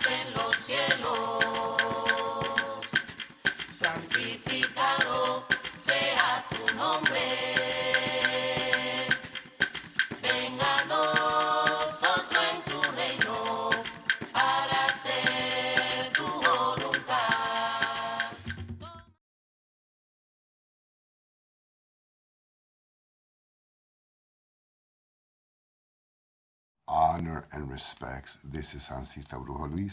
en los cielos, santificado sea tu nombre. Venga a nosotros en tu reino para hacer tu voluntad. Honor and respects. This is Ancestral Offering,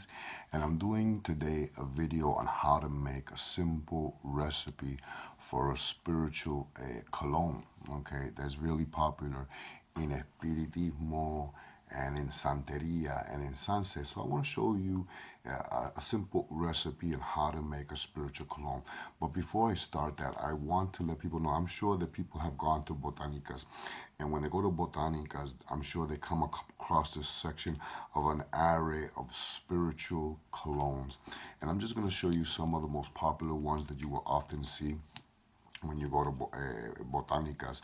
and I'm doing today a video on how to make a simple recipe for a spiritual cologne. Okay, that's really popular in espiritismo and in santeria and in sunset. So I want to show you a simple recipe on how to make a spiritual cologne. But before I start that, I want to let people know, I'm sure that people have gone to botanicas, and when they go to botanicas, I'm sure they come across this section of an array of spiritual colognes. And I'm just going to show you some of the most popular ones that you will often see when you go to botanicas.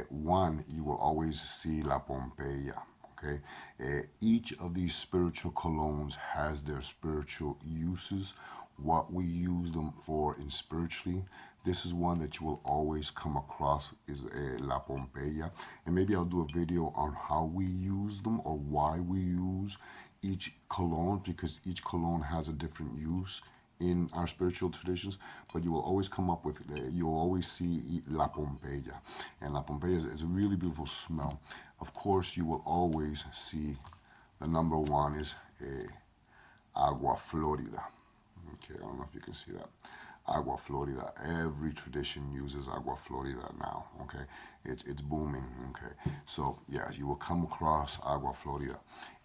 One, you will always see La Pompeya. Okay, each of these spiritual colognes has their spiritual uses, what we use them for in spiritually. This is one that you will always come across, is La Pompeya, and maybe I'll do a video on how we use them or why we use each cologne, because each cologne has a different use in our spiritual traditions. But you will always come up with, you'll always see La Pompeya, and La Pompeya is a really beautiful smell. Of course, you will always see the number one is Agua Florida. Okay, I don't know if you can see that. Agua Florida. Every tradition uses Agua Florida now. Okay, it's booming. Okay, so yeah, you will come across Agua Florida.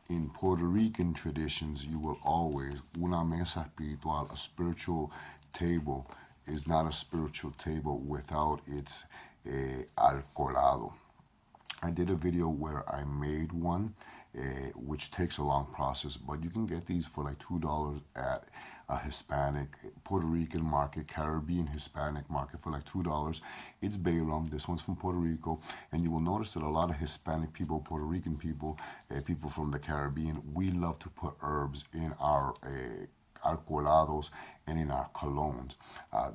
In Puerto Rican traditions, you will always, una mesa espiritual, a spiritual table is not a spiritual table without its alcoholado. I did a video where I made one, which takes a long process, but you can get these for like $2 at a Hispanic, Puerto Rican market, Caribbean Hispanic market for like $2. It's bay rum. This one's from Puerto Rico, and you will notice that a lot of Hispanic people, Puerto Rican people, people from the Caribbean, we love to put herbs in our alcoholados and in our colognes.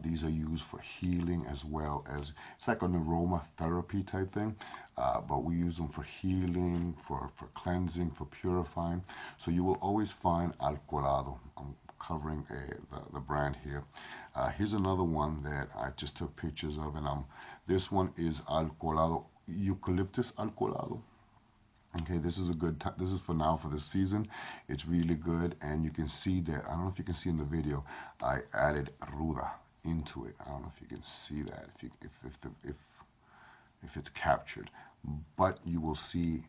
These are used for healing as well as, it's like an aromatherapy type thing, but we use them for healing, for cleansing, for purifying. So you will always find alcoholado. I'm covering the brand here. Here's another one that I just took pictures of, and this one is alcoholado, eucalyptus alcoholado. Okay, this is a good time. This is for now, for the season. It's really good, and you can see that. I don't know if you can see in the video, I added ruda into it. I don't know if you can see that, if it's captured, but you will see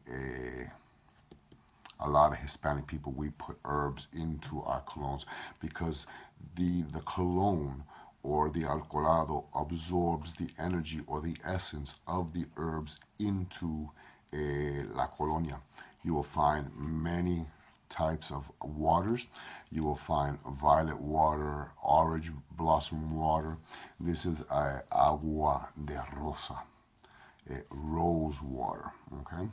a lot of Hispanic people, we put herbs into our colognes because the cologne or the alcoholado absorbs the energy or the essence of the herbs into La Colonia. You will find many types of waters. You will find violet water, orange blossom water. This is agua de rosa, rose water. Okay.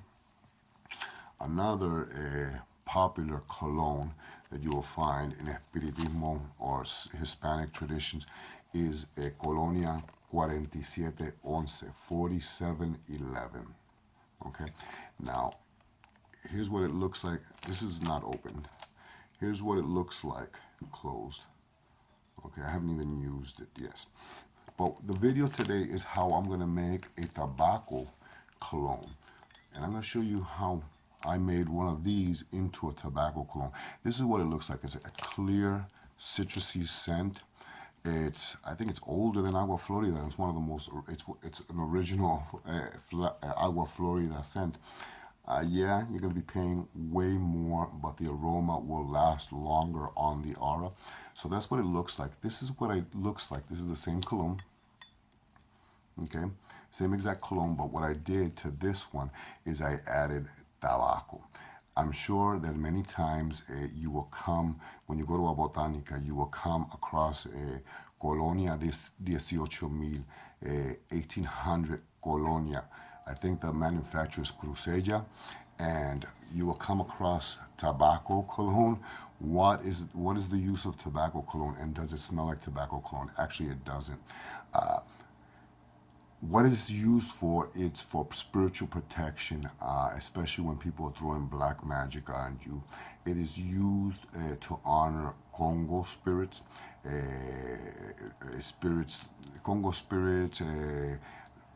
Another popular cologne that you will find in espiritismo or Hispanic traditions is Kolonia 4711. Okay, now here's what it looks like. This is not opened. Here's what it looks like closed. Okay, I haven't even used it yet. But the video today is how I'm going to make a tobacco cologne. And I'm going to show you how I made one of these into a tobacco cologne. This is what it looks like. It's a clear citrusy scent. I think it's older than Agua Florida. It's one of the most, it's an original Agua Florida scent. Yeah, you're going to be paying way more, but the aroma will last longer on the aura. So that's what it looks like. This is what it looks like. This is the same cologne. Okay, same exact cologne, but what I did to this one is I added tobacco. I'm sure that many times you will come, when you go to a botanica, you will come across a Colonia 18,000, 1800 Colonia. I think the manufacturer is Cruzella, and you will come across tobacco cologne. What is the use of tobacco cologne, and does it smell like tobacco cologne? Actually, it doesn't. What it's used for, it's for spiritual protection, especially when people are throwing black magic on you. It is used to honor Congo spirits, Congo spirits,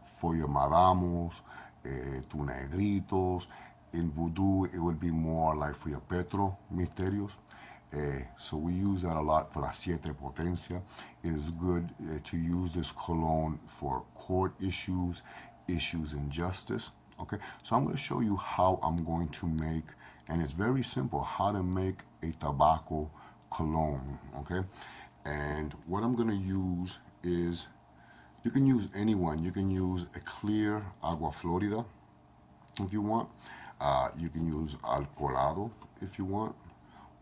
for your madamos, tu negritos. In voodoo, it would be more like for your Petro misterios. So we use that a lot for la siete potencia. It is good to use this cologne for court issues, issues in justice. Okay, so I'm going to show you how I'm going to make, and it's very simple, how to make a tobacco cologne. Okay, and what I'm going to use is, you can use any one. You can use a clear agua florida if you want. You can use alcoholado if you want.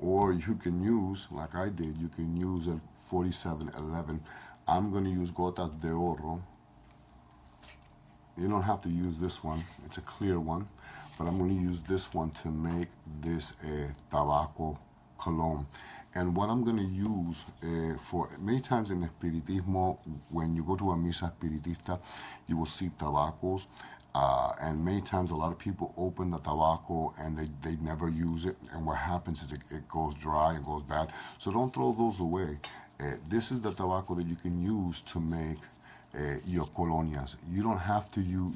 Or you can use, like I did, you can use a 4711. I'm going to use gotas de oro. You don't have to use this one. It's a clear one. But I'm going to use this one to make this tobacco cologne. And what I'm going to use for many times in Espiritismo, when you go to a misa espiritista, you will see tabacos. And many times a lot of people open the tobacco and they never use it. And what happens is it goes dry and goes bad. So don't throw those away. This is the tobacco that you can use to make your colonias. You don't have to use,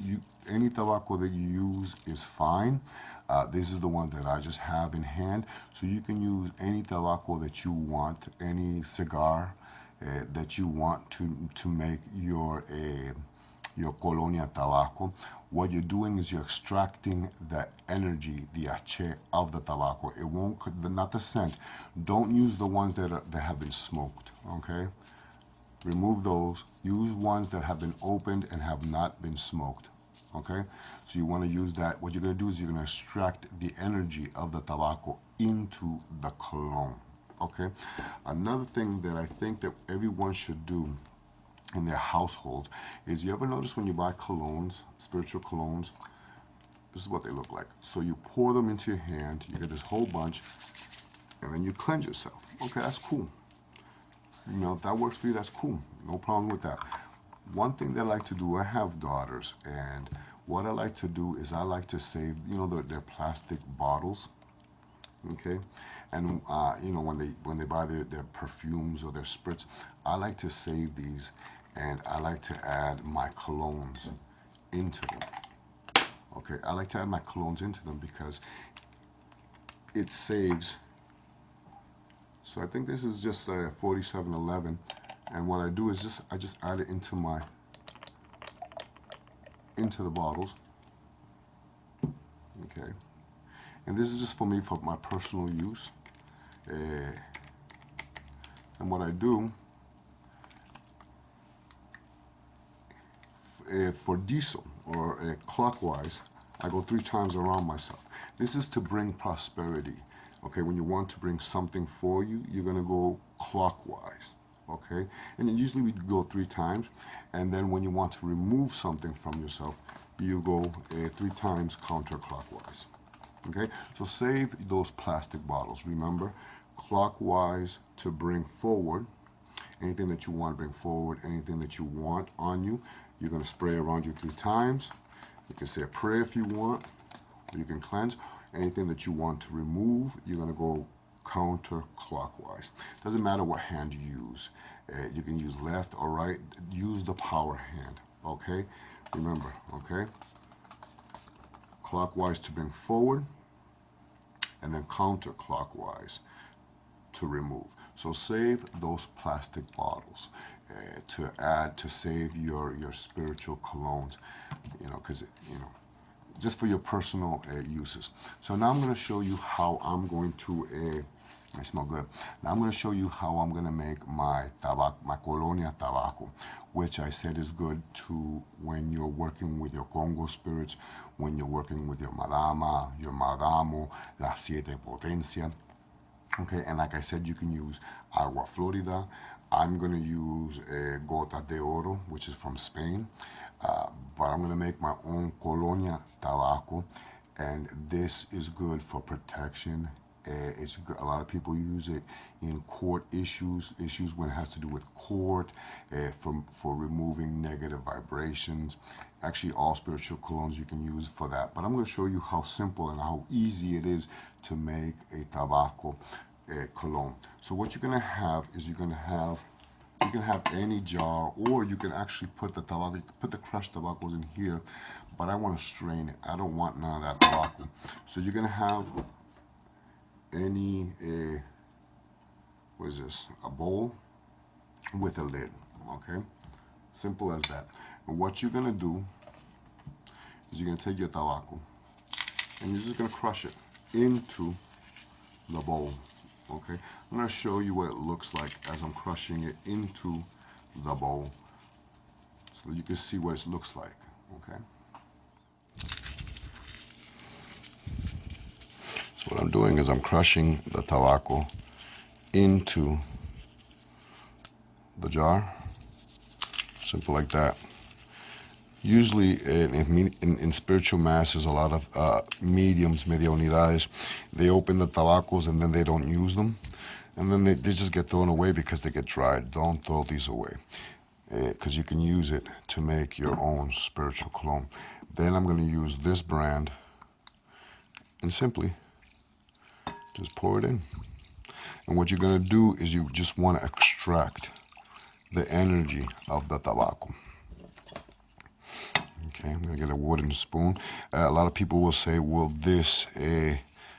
any tobacco that you use is fine. This is the one that I just have in hand. So you can use any tobacco that you want, any cigar that you want to make your Colonia tobacco. What you're doing is you're extracting the energy, the ache of the tobacco. It won't, not the scent. Don't use the ones that have been smoked, okay? Remove those. Use ones that have been opened and have not been smoked, okay? So you want to use that. What you're going to do is you're going to extract the energy of the tobacco into the cologne, okay? Another thing that I think that everyone should do in their household is, you ever notice when you buy colognes, spiritual colognes, this is what they look like. So you pour them into your hand, you get this whole bunch, and then you cleanse yourself. Okay, that's cool. You know, if that works for you, that's cool. No problem with that. One thing that I like to do, I have daughters, and what I like to do is I like to save, you know, their plastic bottles, okay? And you know, when they buy their perfumes or their spritz, I like to save these, and I like to add my colognes into them. Okay, I like to add my colognes into them because it saves. So I think this is just a 4711, and what I do is I just add it into the bottles. Okay, and this is just for me, for my personal use. And what I do for diesel or clockwise, I go 3 times around myself. This is to bring prosperity. Okay, when you want to bring something for you, you're going to go clockwise. Okay, and then usually we go 3 times, and then when you want to remove something from yourself, you go 3 times counterclockwise. Okay, so save those plastic bottles. Remember, clockwise to bring forward. Anything that you want to bring forward, anything that you want on you, you're going to spray around you 3 times. You can say a prayer if you want, or you can cleanse. Anything that you want to remove, you're going to go counterclockwise. Doesn't matter what hand you use. You can use left or right. Use the power hand, okay? Remember, okay? Clockwise to bring forward, and then counterclockwise to remove. So save those plastic bottles to save your spiritual colognes, you know, because, you know, just for your personal uses. So now I'm going to show you how I'm going to, I smell good. Now I'm going to show you how I'm going to make my Colonia tobacco, which I said is good to when you're working with your Congo spirits, when you're working with your Madama, your Madamo, la siete potencia. Okay, and like I said, you can use agua florida. I'm going to use gota de oro, which is from Spain. But I'm going to make my own Colonia tobacco. and this is good for protection. It's good. A lot of people use it in court issues when it has to do with court, for removing negative vibrations. Actually, all spiritual colognes you can use for that. But I'm going to show you how simple and how easy it is to make a tobacco cologne. So what you're going to have is you can have any jar, or you can actually put the tobacco, put the crushed tobaccos in here, but I want to strain it. I don't want none of that tobacco. So you're going to have any, what is this, a bowl with a lid, okay? Simple as that. And what you're going to do is you're going to take your tobacco and you're just going to crush it into the bowl. Okay, I'm going to show you what it looks like as I'm crushing it into the bowl so that you can see what it looks like. Okay, so what I'm doing is I'm crushing the tobacco into the jar, simple like that. Usually in spiritual masses, a lot of mediums, media unidades, they open the tabacos and then they don't use them. And then they just get thrown away because they get dried. Don't throw these away, because you can use it to make your own spiritual cologne. Then I'm going to use this brand and simply just pour it in. And what you're going to do is you just want to extract the energy of the tobacco. Okay, I'm going to get a wooden spoon. A lot of people will say, will this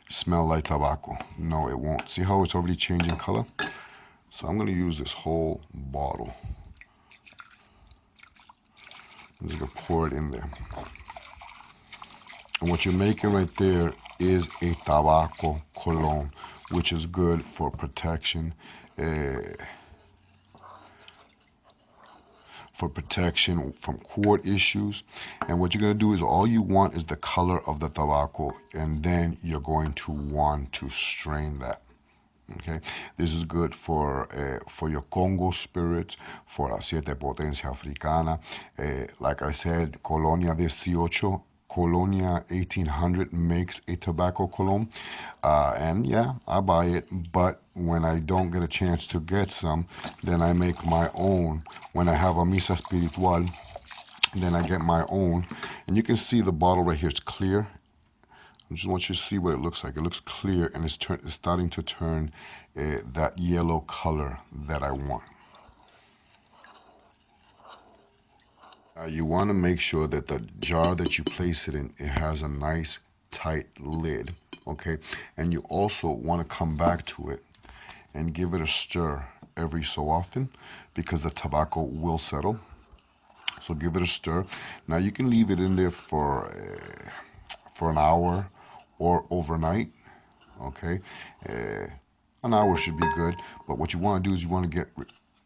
smell like tobacco? No, it won't. See how it's already changing color? So I'm going to use this whole bottle. I'm just going to pour it in there. And what you're making right there is a tobacco cologne, which is good for protection. For protection from court issues. And what you're going to do is all you want is the color of the tobacco, and then you're going to want to strain that. Okay, this is good for your Congo spirits, for la siete potencia africana. Like I said, Colonia 18, Colonia 1800 makes a tobacco cologne, and yeah, I buy it, but when I don't get a chance to get some, then I make my own. When I have a misa espiritual, then I get my own. And you can see the bottle right here, it's clear. I just want you to see what it looks like. It looks clear, and it's starting to turn that yellow color that I want. You want to make sure that the jar that you place it in, it has a nice tight lid, okay? And you also want to come back to it and give it a stir every so often, because the tobacco will settle. So give it a stir. Now you can leave it in there for an hour or overnight, okay? An hour should be good, but what you want to do is you want to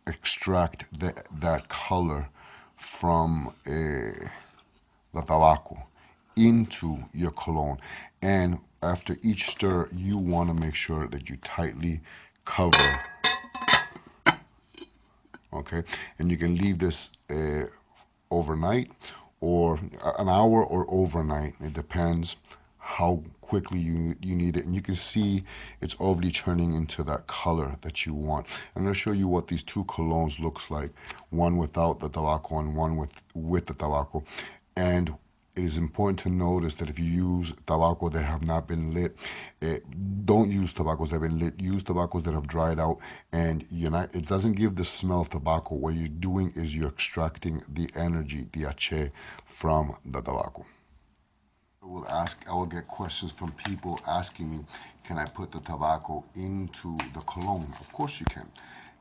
extract that color from the tobacco into your cologne. And after each stir, you want to make sure that you tightly cover, okay? And you can leave this overnight, or an hour, or overnight. It depends how quickly you need it. And you can see it's already turning into that color that you want. I'm going to show you what these two colognes looks like, one without the tobacco and one with the tobacco. And it is important to notice that if you use tobacco that have not been lit, don't use tobaccos that have been lit. Use tobaccos that have dried out, and it doesn't give the smell of tobacco. What you're doing is you're extracting the energy, the ache, from the tobacco. I will get questions from people asking me, can I put the tobacco into the cologne? Of course you can.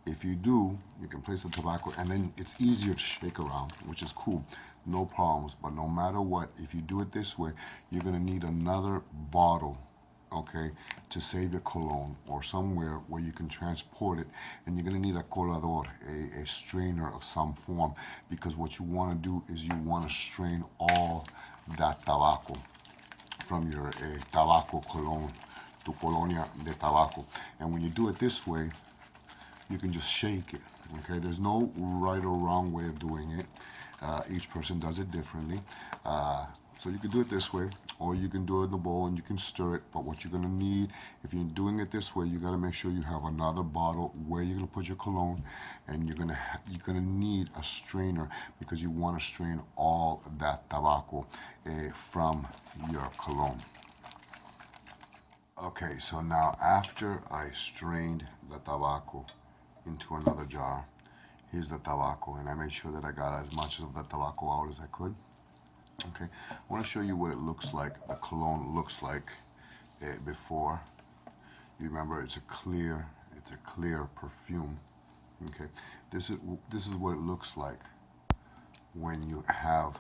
If you do, you can place the tobacco, and then it's easier to shake around, which is cool. No problems. But no matter what, if you do it this way, you're going to need another bottle, okay, to save your cologne, or somewhere where you can transport it. And you're going to need a colador, a strainer of some form, because what you want to do is you want to strain all that tobacco from your tobacco cologne, to Colonia de Tabaco. And when you do it this way, you can just shake it, okay? There's no right or wrong way of doing it. Each person does it differently. So you can do it this way, or you can do it in the bowl and you can stir it. But what you're gonna need, if you're doing it this way, you gotta make sure you have another bottle where you're gonna put your cologne, and you're gonna need a strainer because you want to strain all that tobacco from your cologne. Okay, so now after I strained the tobacco into another jar, here's the tobacco, and I made sure that I got as much of the tobacco out as I could. Okay, I want to show you what it looks like, the cologne looks like before. You remember, it's a clear perfume. Okay, this is what it looks like when you have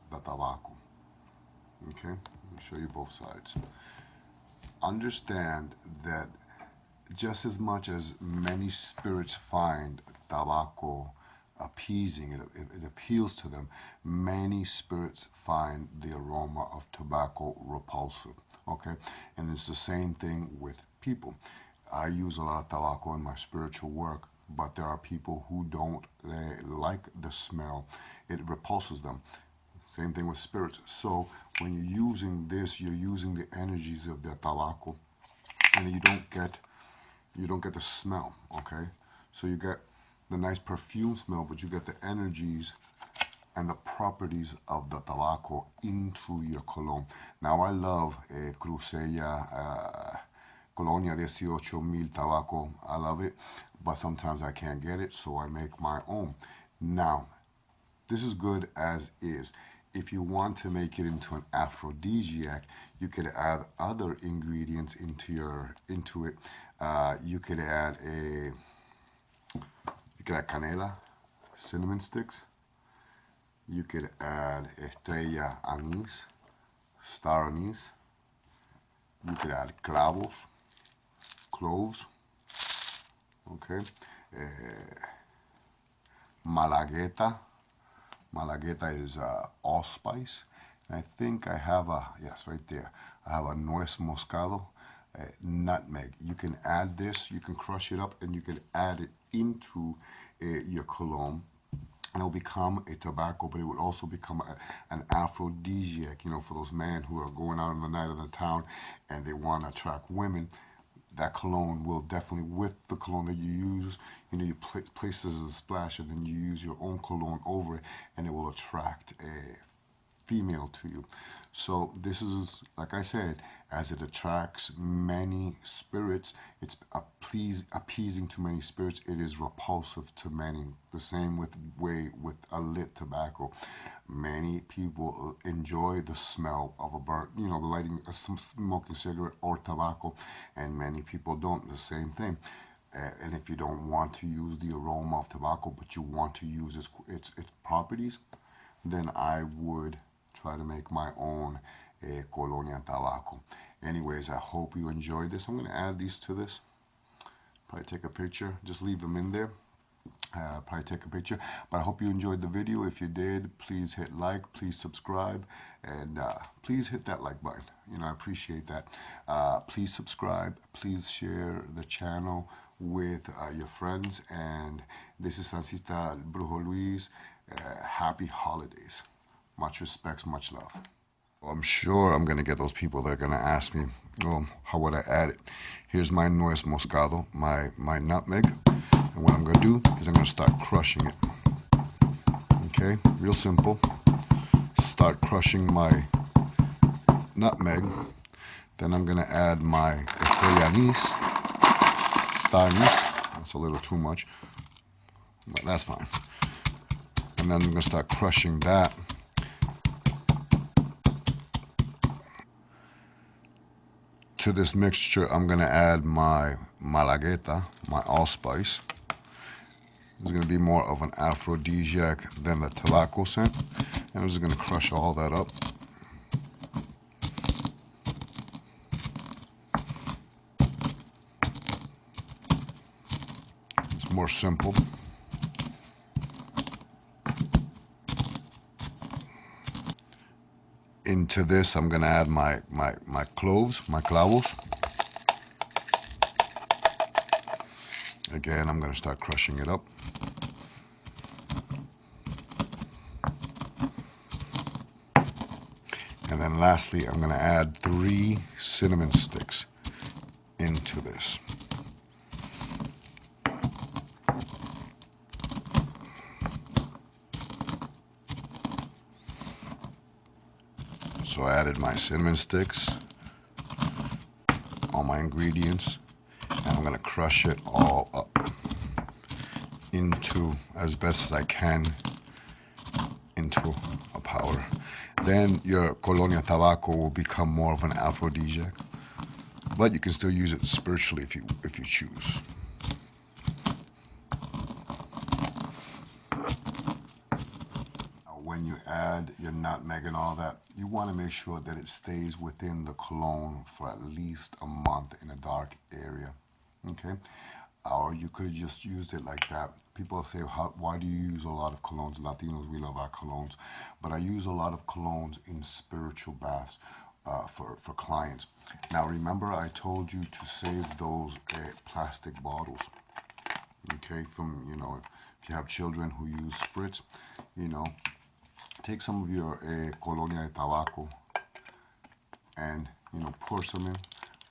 the tobacco. Okay, let me show you both sides. Understand that just as much as many spirits find tobacco appeasing, it appeals to them, many spirits find the aroma of tobacco repulsive. Okay, and it's the same thing with people. I use a lot of tobacco in my spiritual work, but there are people who don't like the smell. It repulses them. Same thing with spirits. So when you're using this, you're using the energies of the tobacco, and you don't get the smell. Okay, so you get the nice perfume smell, but you get the energies and the properties of the tobacco into your cologne. Now I love Crucella Colonia 18,000 tobacco. I love it, but sometimes I can't get it, so I make my own. Now, this is good as is. If you want to make it into an aphrodisiac, you could add other ingredients into it. You could add canela, cinnamon sticks. You could add estrella anise, star anise. You could add cloves, okay. Malagueta. Malagueta is allspice. And I think I have yes, right there. I have a nuez moscado, nutmeg. You can add this, you can crush it up, and you can add it into your cologne. And it'll become a tobacco, but it would also become an aphrodisiac, for those men who are going out in the night of the town and they want to attract women. That cologne will definitely, with the cologne that you use, you place this as a splash, and then you use your own cologne over it, and it will attract a female to you. So this is, like I said, as it attracts many spirits, it's appeasing to many spirits. It is repulsive to many. The same with a lit tobacco. Many people enjoy the smell of a burnt, lighting a smoking cigarette or tobacco, and many people don't. The same thing. And if you don't want to use the aroma of tobacco, but you want to use its properties, then I would try to make my own Kolonia tobacco. Anyways, I hope you enjoyed this. I'm going to add these to this. Probably take a picture. Just leave them in there. Probably take a picture. But I hope you enjoyed the video. If you did, please hit like, please subscribe, and please hit that like button. I appreciate that. Please subscribe. Please share the channel with your friends. And this is Ancestral Brujo Luis. Happy holidays. Much respects, much love. Well, I'm sure I'm going to get those people that are going to ask me, well, how would I add it? Here's my nuez moscado, my nutmeg. And what I'm going to do is I'm going to start crushing it. Okay, real simple. Start crushing my nutmeg. Then I'm going to add my estrella anise, star anise. That's a little too much, but that's fine. And then I'm going to start crushing that. To this mixture, I'm going to add my malagueta, my allspice. It's going to be more of an aphrodisiac than the tobacco scent. And I'm just going to crush all that up. It's more simple. Into this, I'm going to add my cloves, my clavos. Again, I'm going to start crushing it up. And then lastly, I'm going to add 3 cinnamon sticks into this. So I added my cinnamon sticks, all my ingredients, and I'm going to crush it all up into, as best as I can, into a powder. Then your Kolonia tobacco will become more of an aphrodisiac, but you can still use it spiritually if you choose. When you add your nutmeg and all that, you want to make sure that it stays within the cologne for at least a month in a dark area. Okay? Or you could have just used it like that. People say, why do you use a lot of colognes? Latinos, we love our colognes. But I use a lot of colognes in spiritual baths for clients. Now, remember I told you to save those plastic bottles. Okay? From, if you have children who use spritz, take some of your Colonia de Tabaco and, pour some in.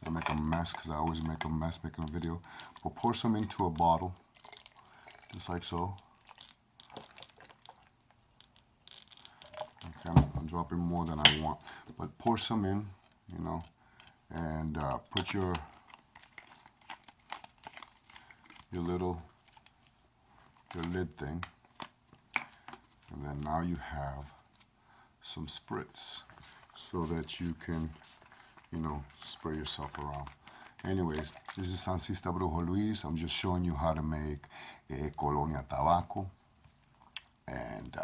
I make a mess because I always make a mess making a video. But pour some into a bottle, just like so. Okay, I'm dropping more than I want. But pour some in, and put your lid thing. And then now you have some spritz so that you can, spray yourself around. Anyways, this is Ancestral Brujo Luis. I'm just showing you how to make a Colonia tobacco. And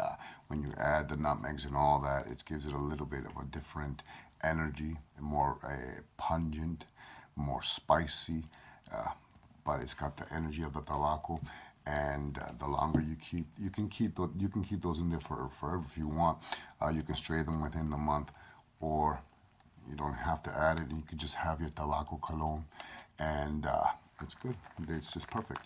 when you add the nutmegs and all that, it gives it a little bit of a different energy, more pungent, more spicy, but it's got the energy of the tobacco. And the longer you can keep those in there forever if you want. You can stray them within the month, or you don't have to add it. You could just have your tobacco cologne, and it's good. It's just perfect,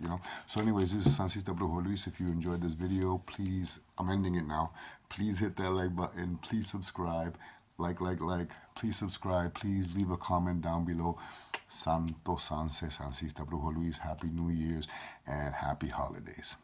So anyways, this is Ancestral Brujo Luis. If you enjoyed this video, please, I'm ending it now. Please hit that like button. Please subscribe. Like. Please subscribe. Please leave a comment down below. Santo Sanse, Ancestral Brujo Luis. Happy New Year's and happy holidays.